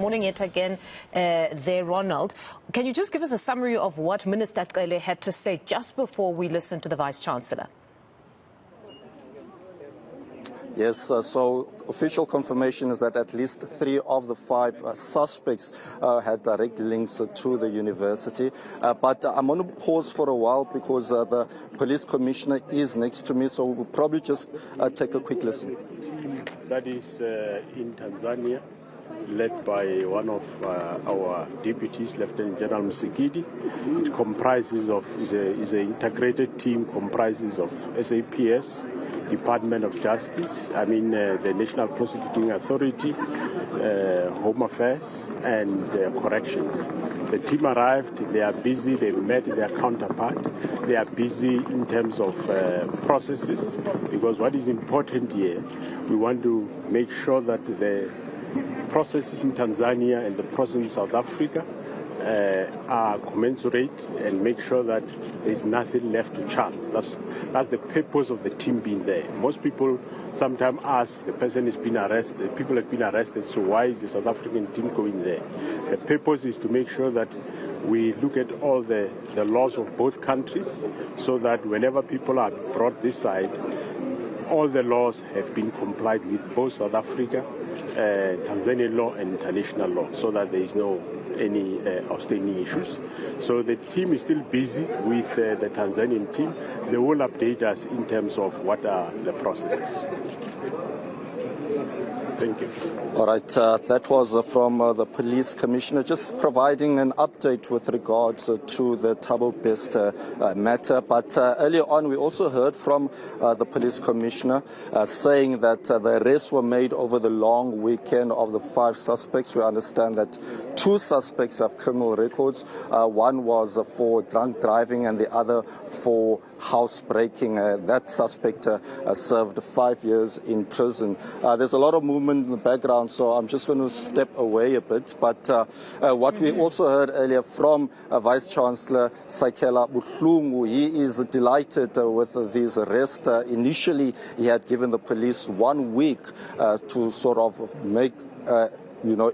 Morning yet again there, Ronald. Can you just give us a summary of what Minister Hare had to say just before we listen to the Vice-Chancellor? Yes, so official confirmation is that at least 3 of the 5 suspects had direct links to the university. But I'm going to pause for a while because the police commissioner is next to me, so we'll probably just take a quick listen. That is in Tanzania, led by one of our deputies, Lieutenant General Musikidi. It comprises of, is an integrated team, comprises of SAPS, Department of Justice, the National Prosecuting Authority, Home Affairs, and Corrections. The team arrived, they are busy, they've met their counterpart. They are busy in terms of processes, because what is important here, we want to make sure that the processes in Tanzania and the process in South Africa are commensurate and make sure that there's nothing left to chance. That's the purpose of the team being there. Most people sometimes ask, the person has been arrested, people have been arrested, so why is the South African team going there? The purpose is to make sure that we look at all the laws of both countries so that whenever people are brought this side, all the laws have been complied with, both South Africa, Tanzanian law and international law, so that there is no any outstanding issues. So the team is still busy with the Tanzanian team. They will update us in terms of what are the processes. Thank you. All right, that was from the police commissioner, just providing an update with regards to the Thabo Best matter. But earlier on, we also heard from the police commissioner saying that the arrests were made over the long weekend of the 5 suspects. We understand that 2 suspects have criminal records. One was for drunk driving and the other for housebreaking. That suspect served 5 years in prison. There's a lot of movement in the background, so I'm just going to step away a bit. But what we also heard earlier from Vice-Chancellor Sakela Buhlungu, he is delighted with these arrests. Initially, he had given the police 1 week to sort of make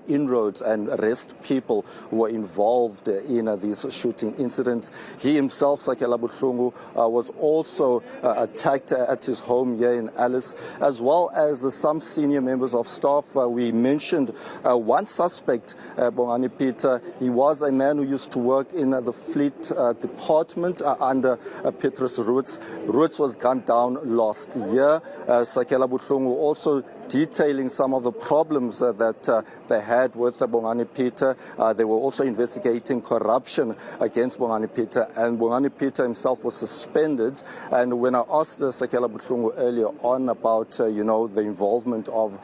inroads and arrest people who were involved in these shooting incidents. He himself, Sakela Buhlungu, was also attacked at his home here in Alice, as well as some senior members of staff. We mentioned one suspect, Bongani Peter. He was a man who used to work in the fleet department under Petrus Roots. Roots was gunned down last year. Sakela Buhlungu also detailing some of the problems that they had with Bongani Peter. They were also investigating corruption against Bongani Peter, and Bongani Peter himself was suspended. And when I asked Sakela Buhlungu earlier on about, the involvement of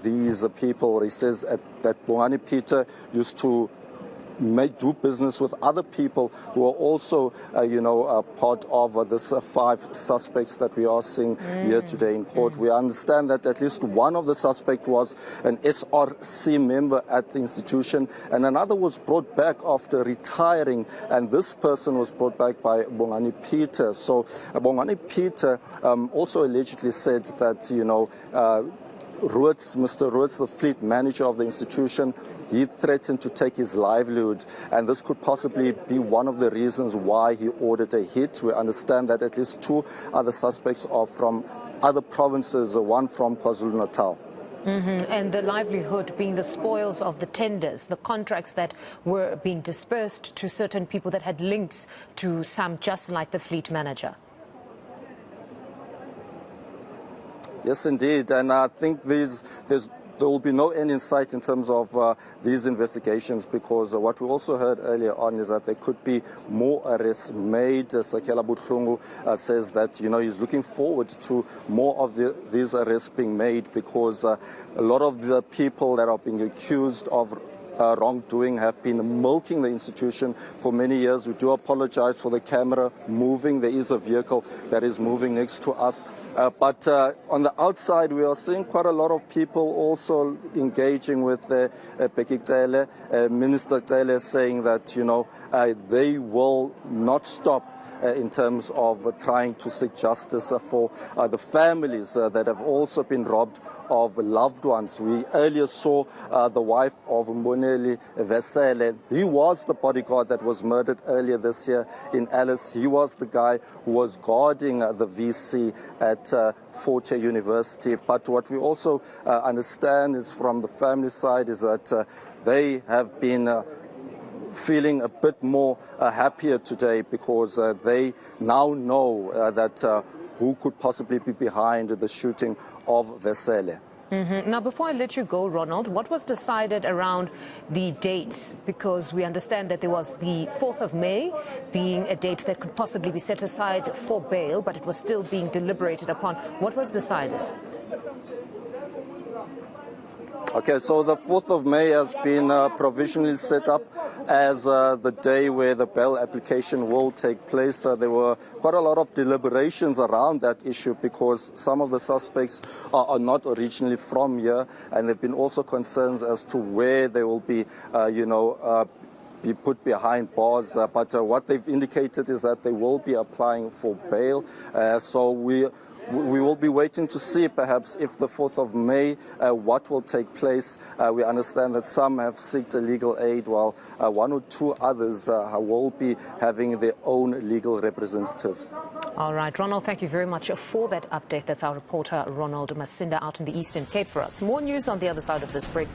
these people, he says that Bongani Peter used to do business with other people who are also, part of this 5 suspects that we are seeing here today in court. We understand that at least one of the suspects was an SRC member at the institution, and another was brought back after retiring, and this person was brought back by Bongani Peter. So Bongani Peter also allegedly said that, Mr. Roots, the fleet manager of the institution, he threatened to take his livelihood, and this could possibly be one of the reasons why he ordered a hit. We understand that at least 2 other suspects are from other provinces, one from KwaZulu-Natal. And the livelihood being the spoils of the tenders, the contracts that were being dispersed to certain people that had links to some, just like the fleet manager. Yes, indeed, and I think there will be no end in sight in terms of these investigations, because what we also heard earlier on is that there could be more arrests made. Sakela Buhlungu says that, he's looking forward to more of these arrests being made, because a lot of the people that are being accused of wrongdoing have been milking the institution for many years. We do apologize for the camera moving. There is a vehicle that is moving next to us. But on the outside, we are seeing quite a lot of people also engaging with Becky Hare, Minister Hare, saying that, they will not stop in terms of trying to seek justice for the families that have also been robbed of loved ones. We earlier saw the wife of Mbone Corneli Vesele. He was the bodyguard that was murdered earlier this year in Alice. He was the guy who was guarding the VC at Fort Hare University. But what we also understand is from the family side is that they have been feeling a bit more happier today because they now know that who could possibly be behind the shooting of Vesele. Now, before I let you go, Ronald, what was decided around the dates? Because we understand that there was the 4th of May being a date that could possibly be set aside for bail, but it was still being deliberated upon. What was decided? Okay, so the 4th of May has been provisionally set up as the day where the bail application will take place. There were quite a lot of deliberations around that issue because some of the suspects are not originally from here, and there have been also concerns as to where they will be, be put behind bars. But what they've indicated is that they will be applying for bail. So we will be waiting to see perhaps if the 4th of May, what will take place. We understand that some have sought legal aid while one or two others will be having their own legal representatives. All right, Ronald, thank you very much for that update. That's our reporter, Ronald Masinda, out in the Eastern Cape for us. More news on the other side of this break.